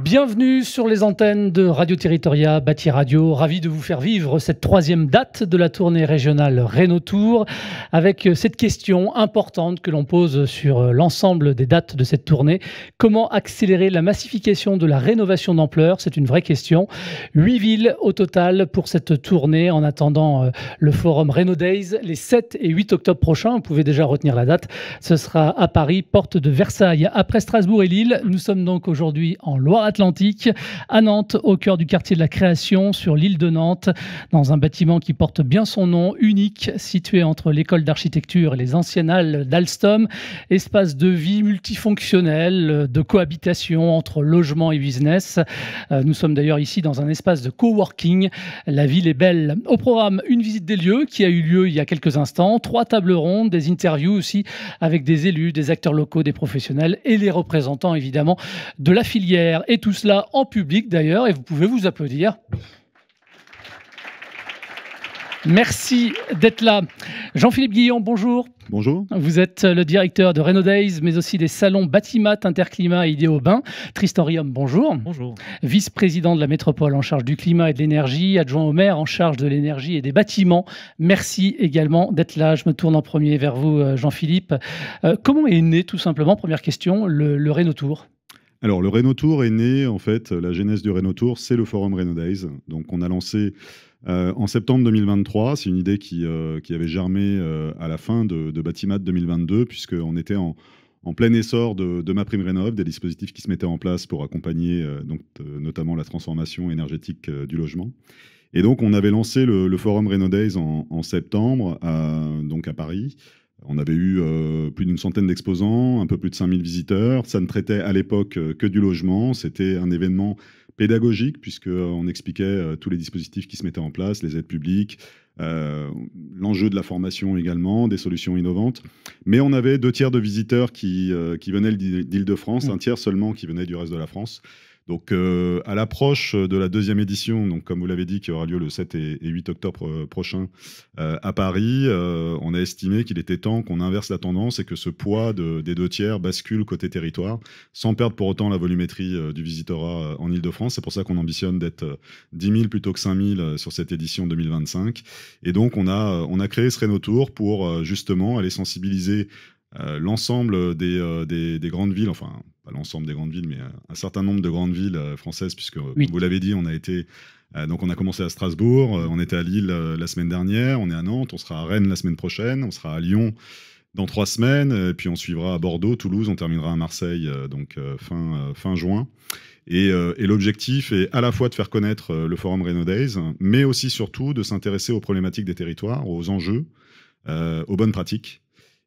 Bienvenue sur les antennes de Radio Territoria, Bâti Radio. Ravi de vous faire vivre cette troisième date de la tournée régionale Rénault Tour avec cette question importante que l'on pose sur l'ensemble des dates de cette tournée. Comment accélérer la massification de la rénovation d'ampleur? C'est une vraie question. 8 villes au total pour cette tournée en attendant le forum Renault Days les 7 et 8 octobre prochains. Vous pouvez déjà retenir la date. Ce sera à Paris, porte de Versailles. Après Strasbourg et Lille, nous sommes donc aujourd'hui en Loire-Atlantique, à Nantes, au cœur du quartier de la Création, sur l'île de Nantes, dans un bâtiment qui porte bien son nom, unique, situé entre l'école d'architecture et les anciennes halles d'Alstom, espace de vie multifonctionnel, de cohabitation entre logement et business. Nous sommes d'ailleurs ici dans un espace de coworking. La ville est belle. Au programme, une visite des lieux qui a eu lieu il y a quelques instants, 3 tables rondes, des interviews aussi avec des élus, des acteurs locaux, des professionnels et les représentants évidemment de la filière. Et tout cela en public d'ailleurs, et vous pouvez vous applaudir. Merci d'être là. Jean-Philippe Guillon, bonjour. Bonjour. Vous êtes le directeur de Renault Days, mais aussi des salons Batimat, Interclimat et Idéaubin. Tristan Riom, bonjour. Bonjour. Vice-président de la métropole en charge du climat et de l'énergie, adjoint au maire en charge de l'énergie et des bâtiments. Merci également d'être là. Je me tourne en premier vers vous, Jean-Philippe. Comment est né, tout simplement, première question, le Rénault Tour ? Alors, le Rénault Tour est né, en fait, la genèse du Rénault Tour, c'est le forum Renault Days. Donc, on a lancé en septembre 2023. C'est une idée qui avait germé à la fin de Batimat 2022, puisqu'on était en plein essor de MaPrimeRénov', des dispositifs qui se mettaient en place pour accompagner notamment la transformation énergétique du logement. Et donc, on avait lancé le forum Renault Days en septembre, donc à Paris. On avait eu plus d'une centaine d'exposants, un peu plus de 5000 visiteurs. Ça ne traitait à l'époque que du logement. C'était un événement pédagogique puisqu'on expliquait tous les dispositifs qui se mettaient en place, les aides publiques, l'enjeu de la formation également, des solutions innovantes. Mais on avait 2 tiers de visiteurs qui venaient d'Île-de-France, 1 tiers seulement qui venaient du reste de la France. Donc, à l'approche de la 2e édition, donc comme vous l'avez dit, qui aura lieu le 7 et 8 octobre prochain à Paris, on a estimé qu'il était temps qu'on inverse la tendance et que ce poids des 2 tiers bascule côté territoire, sans perdre pour autant la volumétrie du visitorat en Île-de-France. C'est pour ça qu'on ambitionne d'être 10 000 plutôt que 5 000 sur cette édition 2025. Et donc, on a créé ce Rénault Tour pour justement aller sensibiliser l'ensemble des grandes villes, enfin pas l'ensemble des grandes villes, mais un certain nombre de grandes villes françaises, puisque oui. Vous l'avez dit, on a commencé à Strasbourg, on était à Lille la semaine dernière, on est à Nantes, on sera à Rennes la semaine prochaine, on sera à Lyon dans 3 semaines, et puis on suivra à Bordeaux, Toulouse, on terminera à Marseille fin juin. Et l'objectif est à la fois de faire connaître le forum Renault Days, mais aussi surtout de s'intéresser aux problématiques des territoires, aux enjeux, aux bonnes pratiques.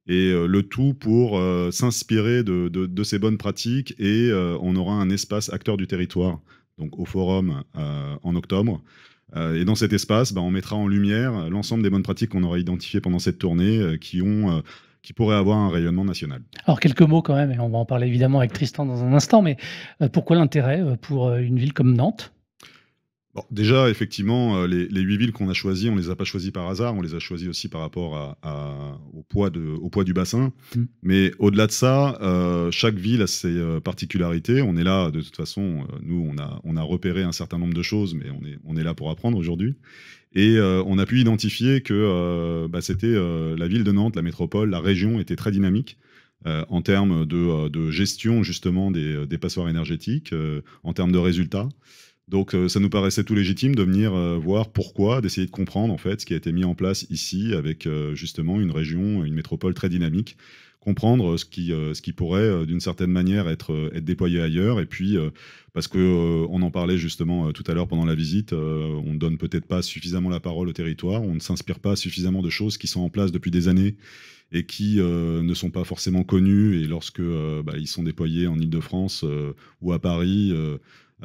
Et le tout pour s'inspirer de ces bonnes pratiques, et on aura un espace acteur du territoire, donc au forum en octobre. Et dans cet espace, on mettra en lumière l'ensemble des bonnes pratiques qu'on aura identifiées pendant cette tournée qui pourraient avoir un rayonnement national. Alors quelques mots quand même, et on va en parler évidemment avec Tristan dans un instant, mais pourquoi l'intérêt pour une ville comme Nantes ? Bon, déjà, effectivement, les 8 villes qu'on a choisies, on ne les a pas choisies par hasard, on les a choisies aussi par rapport au poids du bassin. Mais au-delà de ça, chaque ville a ses particularités. On est là, de toute façon, nous, on a repéré un certain nombre de choses, mais on est là pour apprendre aujourd'hui. Et on a pu identifier que c'était la ville de Nantes, la métropole, la région était très dynamique. En termes de gestion justement des passoires énergétiques, en termes de résultats. Donc ça nous paraissait tout légitime de venir voir pourquoi, d'essayer de comprendre en fait ce qui a été mis en place ici avec justement une région, une métropole très dynamique, comprendre ce qui pourrait d'une certaine manière être déployé ailleurs. Et puis parce que on en parlait justement tout à l'heure pendant la visite, on ne donne peut-être pas suffisamment la parole au territoire, on ne s'inspire pas suffisamment de choses qui sont en place depuis des années et qui ne sont pas forcément connues, et lorsque ils sont déployés en Île-de-France ou à Paris,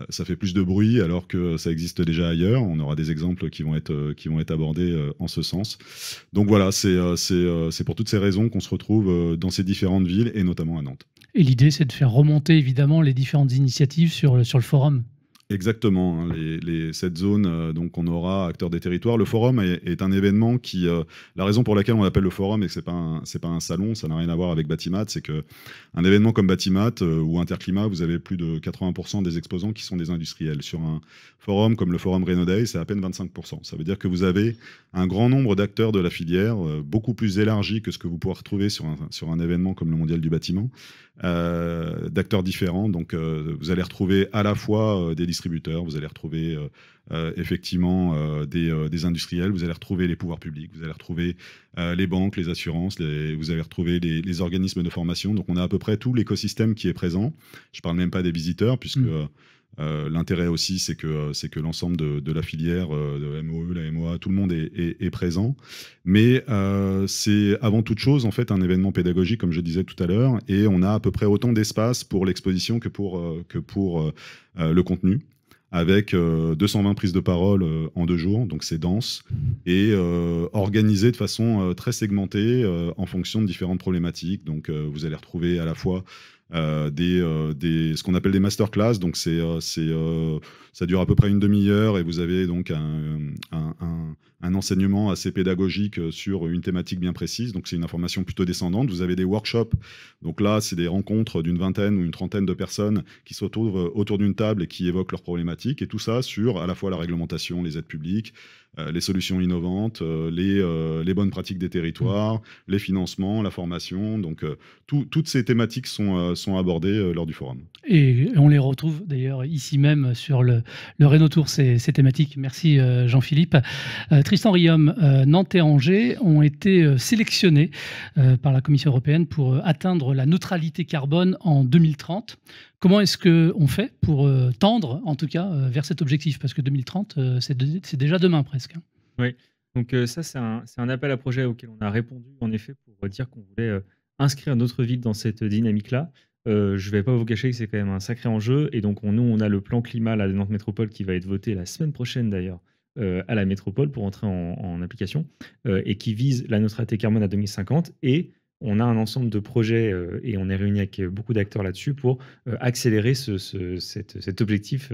ça fait plus de bruit alors que ça existe déjà ailleurs. On aura des exemples qui vont être abordés en ce sens. Donc voilà, c'est pour toutes ces raisons qu'on se retrouve dans ces différentes villes, et notamment à Nantes. Et l'idée, c'est de faire remonter évidemment les différentes initiatives sur le forum. Exactement, hein, cette zone, donc on aura acteurs des territoires. Le forum est un événement qui, la raison pour laquelle on l'appelle le forum et que c'est pas un salon, ça n'a rien à voir avec Batimat, c'est que un événement comme Batimat ou Interclimat, vous avez plus de 80% des exposants qui sont des industriels. Sur un forum comme le forum Renoday, c'est à peine 25%. Ça veut dire que vous avez un grand nombre d'acteurs de la filière, beaucoup plus élargi que ce que vous pourrez retrouver sur un événement comme le Mondial du bâtiment, d'acteurs différents. Donc vous allez retrouver à la fois des distributeurs, vous allez retrouver effectivement des industriels, vous allez retrouver les pouvoirs publics, vous allez retrouver les banques, les assurances, vous allez retrouver les organismes de formation. Donc on a à peu près tout l'écosystème qui est présent. Je ne parle même pas des visiteurs, puisque l'intérêt aussi, c'est que l'ensemble de la filière, de MOE, la MOA, tout le monde est présent. Mais c'est avant toute chose en fait un événement pédagogique, comme je disais tout à l'heure, et on a à peu près autant d'espace pour l'exposition que pour le contenu, avec 220 prises de parole en 2 jours, donc c'est dense, et organisé de façon très segmentée en fonction de différentes problématiques. Donc vous allez retrouver à la fois ce qu'on appelle des masterclass, donc ça dure à peu près une demi-heure et vous avez donc un enseignement assez pédagogique sur une thématique bien précise, donc c'est une information plutôt descendante. Vous avez des workshops, donc là c'est des rencontres d'une vingtaine ou une trentaine de personnes qui se retrouvent autour d'une table et qui évoquent leurs problématiques, et tout ça sur à la fois la réglementation, les aides publiques, les solutions innovantes, les bonnes pratiques des territoires, les financements, la formation. Donc toutes ces thématiques sont abordées lors du forum. Et on les retrouve d'ailleurs ici même sur le Rénotour, ces thématiques. Merci Jean-Philippe. Tristan Riom, Nantes et Angers ont été sélectionnés par la Commission européenne pour atteindre la neutralité carbone en 2030. Comment est-ce qu'on fait pour tendre, en tout cas, vers cet objectif? Parce que 2030, c'est déjà demain presque. Oui, donc ça, c'est un appel à projet auquel on a répondu, en effet, pour dire qu'on voulait inscrire notre ville dans cette dynamique-là. Je ne vais pas vous cacher que c'est quand même un sacré enjeu. Et donc, nous, on a le plan climat là, de Nantes Métropole qui va être voté la semaine prochaine, d'ailleurs, à la métropole pour entrer en application, et qui vise la neutralité carbone à 2050. Et on a un ensemble de projets et on est réunis avec beaucoup d'acteurs là-dessus pour accélérer cet objectif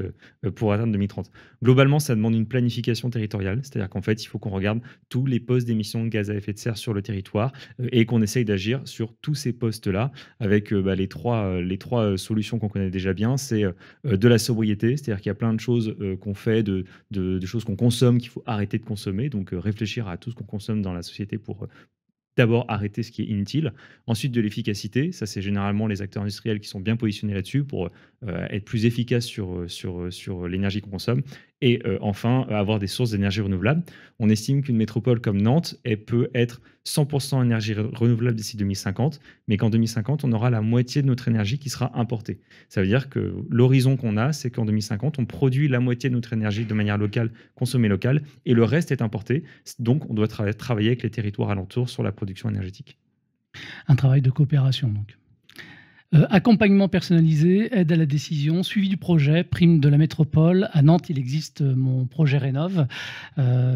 pour atteindre 2030. Globalement, ça demande une planification territoriale, c'est-à-dire qu'en fait, il faut qu'on regarde tous les postes d'émissions de gaz à effet de serre sur le territoire et qu'on essaye d'agir sur tous ces postes-là avec les trois solutions qu'on connaît déjà bien. C'est de la sobriété, c'est-à-dire qu'il y a plein de choses qu'on fait, de choses qu'on consomme, qu'il faut arrêter de consommer, donc réfléchir à tout ce qu'on consomme dans la société pour d'abord arrêter ce qui est inutile. Ensuite, de l'efficacité. Ça, c'est généralement les acteurs industriels qui sont bien positionnés là-dessus pour être plus efficaces sur l'énergie qu'on consomme. Et enfin, avoir des sources d'énergie renouvelables. On estime qu'une métropole comme Nantes, elle peut être 100% énergie renouvelable d'ici 2050, mais qu'en 2050, on aura la moitié de notre énergie qui sera importée. Ça veut dire que l'horizon qu'on a, c'est qu'en 2050, on produit la moitié de notre énergie de manière locale, consommée locale, et le reste est importé. Donc, on doit travailler avec les territoires alentours sur la production énergétique. Un travail de coopération, donc. Accompagnement personnalisé, aide à la décision, suivi du projet, prime de la métropole. À Nantes, il existe mon projet Rénov'.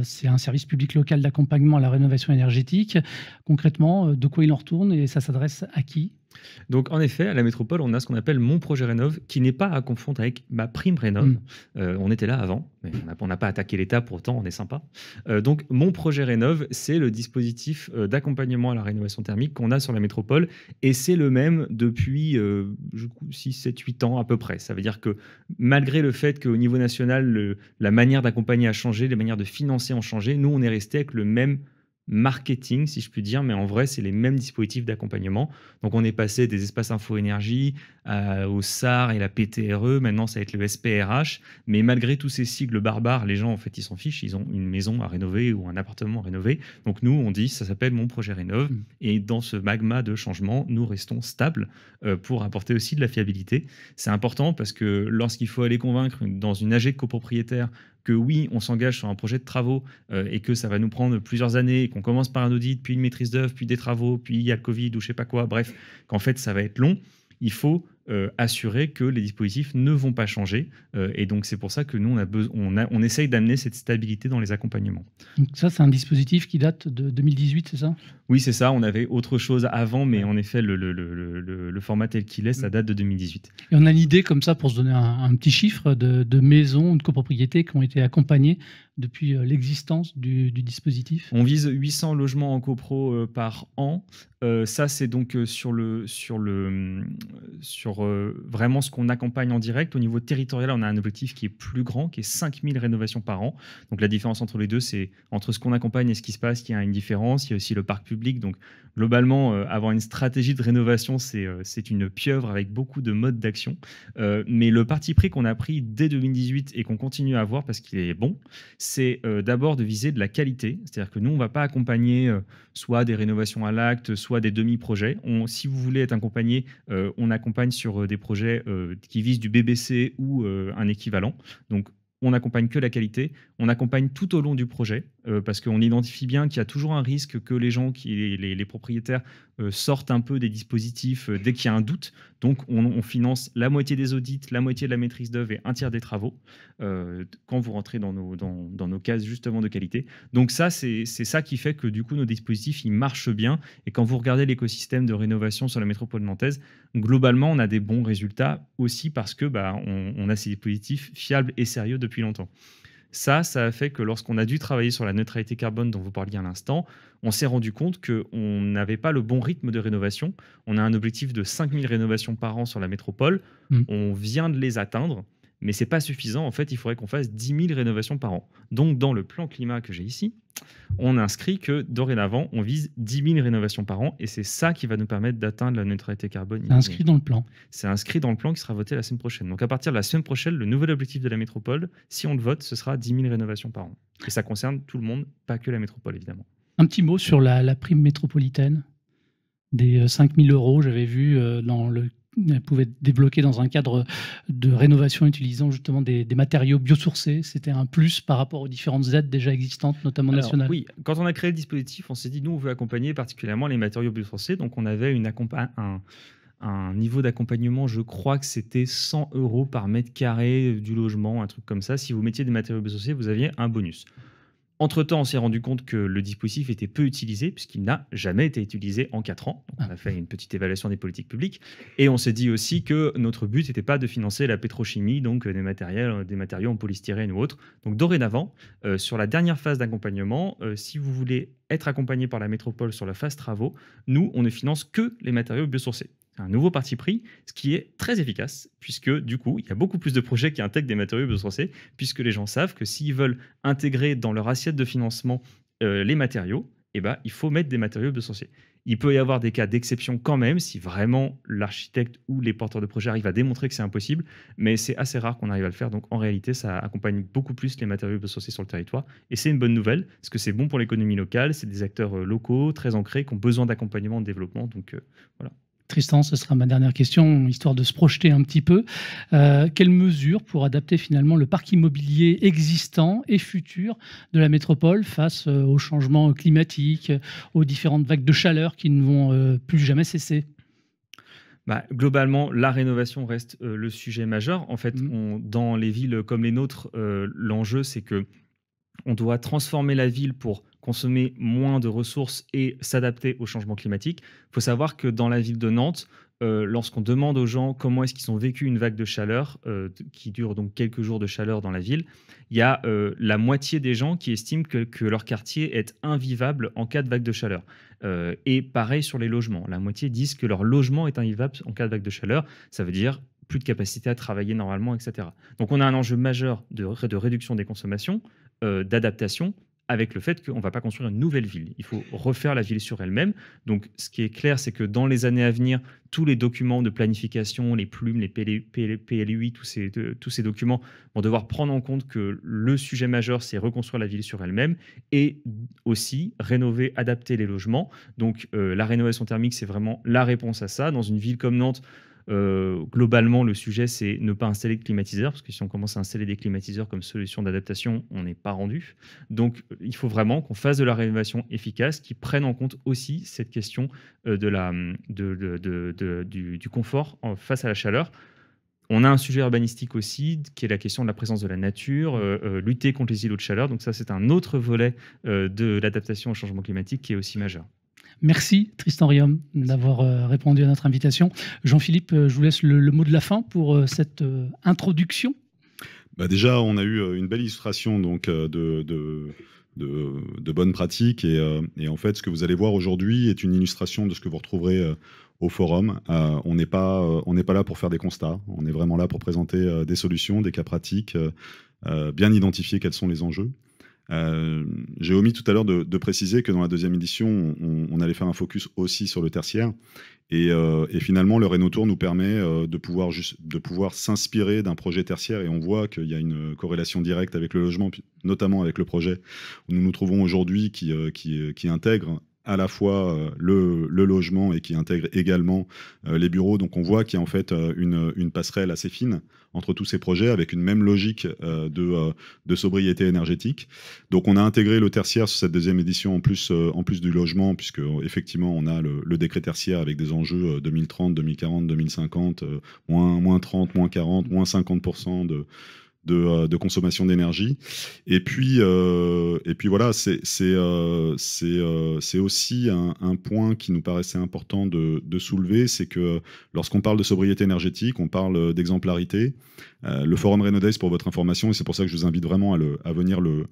C'est un service public local d'accompagnement à la rénovation énergétique. Concrètement, de quoi il en retourne et ça s'adresse à qui ? Donc, en effet, à la métropole, on a ce qu'on appelle Mon Projet Rénov', qui n'est pas à confondre avec Ma Prime Rénov'. On était là avant, mais on n'a pas attaqué l'État, pour autant, on est sympa. Donc, Mon Projet Rénov', c'est le dispositif d'accompagnement à la rénovation thermique qu'on a sur la métropole, et c'est le même depuis 6, 7, 8 ans à peu près. Ça veut dire que malgré le fait qu'au niveau national, la manière d'accompagner a changé, les manières de financer ont changé, nous, on est resté avec le même marketing, si je puis dire, mais en vrai, c'est les mêmes dispositifs d'accompagnement. Donc, on est passé des espaces info-énergie au SAR et la PTRE. Maintenant, ça va être le SPRH. Mais malgré tous ces sigles barbares, les gens, en fait, ils s'en fichent. Ils ont une maison à rénover ou un appartement à rénover. Donc, nous, on dit, ça s'appelle Mon Projet Rénov'. Et dans ce magma de changement, nous restons stables pour apporter aussi de la fiabilité. C'est important parce que lorsqu'il faut aller convaincre dans une AG de copropriétaire que oui, on s'engage sur un projet de travaux et que ça va nous prendre plusieurs années, et qu'on commence par un audit, puis une maîtrise d'œuvre, puis des travaux, puis il y a le Covid ou je sais pas quoi, bref, qu'en fait ça va être long, il faut assurer que les dispositifs ne vont pas changer. Et donc, c'est pour ça que nous, on essaye d'amener cette stabilité dans les accompagnements. Donc ça, c'est un dispositif qui date de 2018, c'est ça? Oui, c'est ça. On avait autre chose avant, mais en effet, le format tel qu'il est, ça date de 2018. Et on a l'idée comme ça, pour se donner un petit chiffre, de maisons, de copropriétés qui ont été accompagnées depuis l'existence du dispositif? On vise 800 logements en copro par an. Ça, c'est donc sur vraiment ce qu'on accompagne en direct. Au niveau territorial, on a un objectif qui est plus grand, qui est 5000 rénovations par an. Donc la différence entre les deux, c'est entre ce qu'on accompagne et ce qui se passe, qu'il y a une différence. Il y a aussi le parc public. Donc globalement, avoir une stratégie de rénovation, c'est une pieuvre avec beaucoup de modes d'action. Mais le parti pris qu'on a pris dès 2018 et qu'on continue à avoir parce qu'il est bon, c'est d'abord de viser de la qualité. C'est-à-dire que nous, on ne va pas accompagner soit des rénovations à l'acte, soit des demi-projets. Si vous voulez être accompagné, on accompagne sur des projets qui visent du BBC ou un équivalent. Donc, on n'accompagne que la qualité, on accompagne tout au long du projet, parce qu'on identifie bien qu'il y a toujours un risque que les gens, les propriétaires, sortent un peu des dispositifs dès qu'il y a un doute. Donc, on finance la moitié des audits, la moitié de la maîtrise d'œuvre et un tiers des travaux quand vous rentrez dans nos cases justement de qualité. Donc ça, c'est ça qui fait que du coup, nos dispositifs, ils marchent bien. Et quand vous regardez l'écosystème de rénovation sur la métropole nantaise, globalement, on a des bons résultats aussi parce que on a ces dispositifs fiables et sérieux depuis longtemps. Ça a fait que lorsqu'on a dû travailler sur la neutralité carbone dont vous parliez à l'instant, on s'est rendu compte qu'on n'avait pas le bon rythme de rénovation. On a un objectif de 5000 rénovations par an sur la métropole. On vient de les atteindre, mais ce n'est pas suffisant. En fait, il faudrait qu'on fasse 10 000 rénovations par an. Donc, dans le plan climat que j'ai ici, on inscrit que dorénavant, on vise 10 000 rénovations par an et c'est ça qui va nous permettre d'atteindre la neutralité carbone. C'est inscrit dans le plan. C'est inscrit dans le plan qui sera voté la semaine prochaine. Donc à partir de la semaine prochaine, le nouvel objectif de la métropole, si on le vote, ce sera 10 000 rénovations par an. Et ça concerne tout le monde, pas que la métropole évidemment. Un petit mot sur la prime métropolitaine des 5 000 €, j'avais vu elle pouvait être débloquée dans un cadre de rénovation utilisant justement des matériaux biosourcés. C'était un plus par rapport aux différentes aides déjà existantes, notamment nationales. Oui, quand on a créé le dispositif, on s'est dit, nous, on veut accompagner particulièrement les matériaux biosourcés. Donc, on avait un niveau d'accompagnement, je crois que c'était 100 € par mètre carré du logement, un truc comme ça. Si vous mettiez des matériaux biosourcés, vous aviez un bonus. Entre-temps, on s'est rendu compte que le dispositif était peu utilisé, puisqu'il n'a jamais été utilisé en 4 ans. Donc, on a fait une petite évaluation des politiques publiques. Et on s'est dit aussi que notre but n'était pas de financer la pétrochimie, donc des matériaux en polystyrène ou autres. Donc, dorénavant, sur la dernière phase d'accompagnement, si vous voulez être accompagné par la métropole sur la phase travaux, nous, on ne finance que les matériaux biosourcés. C'est un nouveau parti pris, ce qui est très efficace, puisque du coup, il y a beaucoup plus de projets qui intègrent des matériaux biosourcés, puisque les gens savent que s'ils veulent intégrer dans leur assiette de financement les matériaux, il faut mettre des matériaux biosourcés. Il peut y avoir des cas d'exception quand même, si vraiment l'architecte ou les porteurs de projets arrivent à démontrer que c'est impossible, mais c'est assez rare qu'on arrive à le faire. Donc en réalité, ça accompagne beaucoup plus les matériaux biosourcés sur le territoire. Et c'est une bonne nouvelle, parce que c'est bon pour l'économie locale, c'est des acteurs locaux, très ancrés, qui ont besoin d'accompagnement, de développement. Donc voilà. Tristan, ce sera ma dernière question, histoire de se projeter un petit peu. Quelles mesures pour adapter finalement le parc immobilier existant et futur de la métropole face aux changements climatiques, aux différentes vagues de chaleur qui ne vont plus jamais cesser? Globalement, la rénovation reste le sujet majeur. En fait, dans les villes comme les nôtres, l'enjeu, c'est que on doit transformer la ville pour consommer moins de ressources et s'adapter au changement climatique. Il faut savoir que dans la ville de Nantes, lorsqu'on demande aux gens comment est-ce qu'ils ont vécu une vague de chaleur, qui dure donc quelques jours de chaleur dans la ville, il y a la moitié des gens qui estiment que leur quartier est invivable en cas de vague de chaleur. Et pareil sur les logements. La moitié disent que leur logement est invivable en cas de vague de chaleur. Ça veut dire plus de capacité à travailler normalement, etc. Donc on a un enjeu majeur de réduction des consommations, d'adaptation, avec le fait qu'on ne va pas construire une nouvelle ville. Il faut refaire la ville sur elle-même. Donc, ce qui est clair, c'est que dans les années à venir, tous les documents de planification, les plumes, les PLUI, tous ces documents vont devoir prendre en compte que le sujet majeur, c'est reconstruire la ville sur elle-même et aussi rénover, adapter les logements. Donc, la rénovation thermique, c'est vraiment la réponse à ça. Dans une ville comme Nantes, Globalement, le sujet, c'est ne pas installer de climatiseurs, parce que si on commence à installer des climatiseurs comme solution d'adaptation, on n'est pas rendu. Donc, il faut vraiment qu'on fasse de la rénovation efficace qui prenne en compte aussi cette question du confort face à la chaleur. On a un sujet urbanistique aussi, qui est la question de la présence de la nature, lutter contre les îlots de chaleur. Donc ça, c'est un autre volet de l'adaptation au changement climatique qui est aussi majeur. Merci Tristan Riom d'avoir répondu à notre invitation. Jean-Philippe, je vous laisse le mot de la fin pour cette introduction. Déjà, on a eu une belle illustration donc, de bonnes pratiques et en fait, ce que vous allez voir aujourd'hui est une illustration de ce que vous retrouverez au forum. On n'est pas là pour faire des constats, on est vraiment là pour présenter des solutions, des cas pratiques, bien identifier quels sont les enjeux. J'ai omis tout à l'heure de préciser que dans la deuxième édition, on allait faire un focus aussi sur le tertiaire. Et finalement, le Rénotour nous permet de pouvoir s'inspirer d'un projet tertiaire. Et on voit qu'il y a une corrélation directe avec le logement, notamment avec le projet où nous nous trouvons aujourd'hui qui intègre à la fois le logement et qui intègre également les bureaux. Donc on voit qu'il y a en fait une passerelle assez fine entre tous ces projets avec une même logique de sobriété énergétique. Donc on a intégré le tertiaire sur cette deuxième édition en plus du logement, puisque effectivement on a le décret tertiaire avec des enjeux 2030, 2040, 2050, moins 30, moins 40, moins 50% de consommation d'énergie. Et puis voilà, c'est aussi un point qui nous paraissait important de soulever, c'est que lorsqu'on parle de sobriété énergétique, on parle d'exemplarité. Le Forum Renodays, pour votre information, et c'est pour ça que je vous invite vraiment à venir le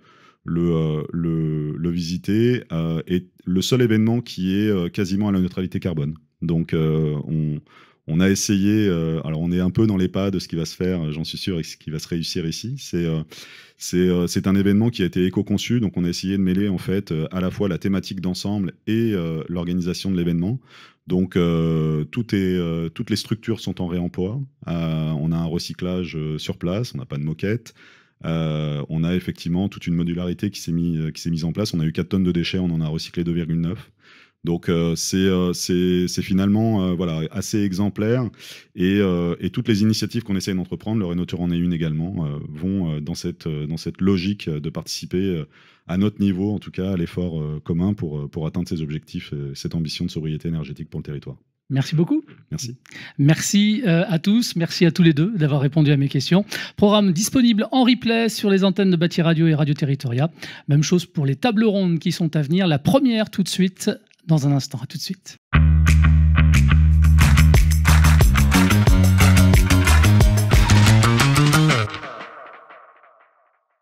visiter, est le seul événement qui est quasiment à la neutralité carbone. Donc on a essayé, alors on est un peu dans les pas de ce qui va se faire, j'en suis sûr, et ce qui va se réussir ici. C'est un événement qui a été éco-conçu, donc on a essayé de mêler en fait à la fois la thématique d'ensemble et l'organisation de l'événement. Donc toutes les structures sont en réemploi. On a un recyclage sur place, on n'a pas de moquette. On a effectivement toute une modularité qui s'est mise en place. On a eu 4 tonnes de déchets, on en a recyclé 2,9. Donc c'est finalement voilà, assez exemplaire et toutes les initiatives qu'on essaie d'entreprendre, le Rénotour en est une également, vont dans cette logique de participer à notre niveau, en tout cas à l'effort commun pour atteindre ces objectifs, cette ambition de sobriété énergétique pour le territoire. Merci beaucoup. Merci. Merci à tous, merci à tous les deux d'avoir répondu à mes questions. Programme disponible en replay sur les antennes de Bâti Radio et Radio Territoria. Même chose pour les tables rondes qui sont à venir. La première tout de suite, dans un instant. À tout de suite.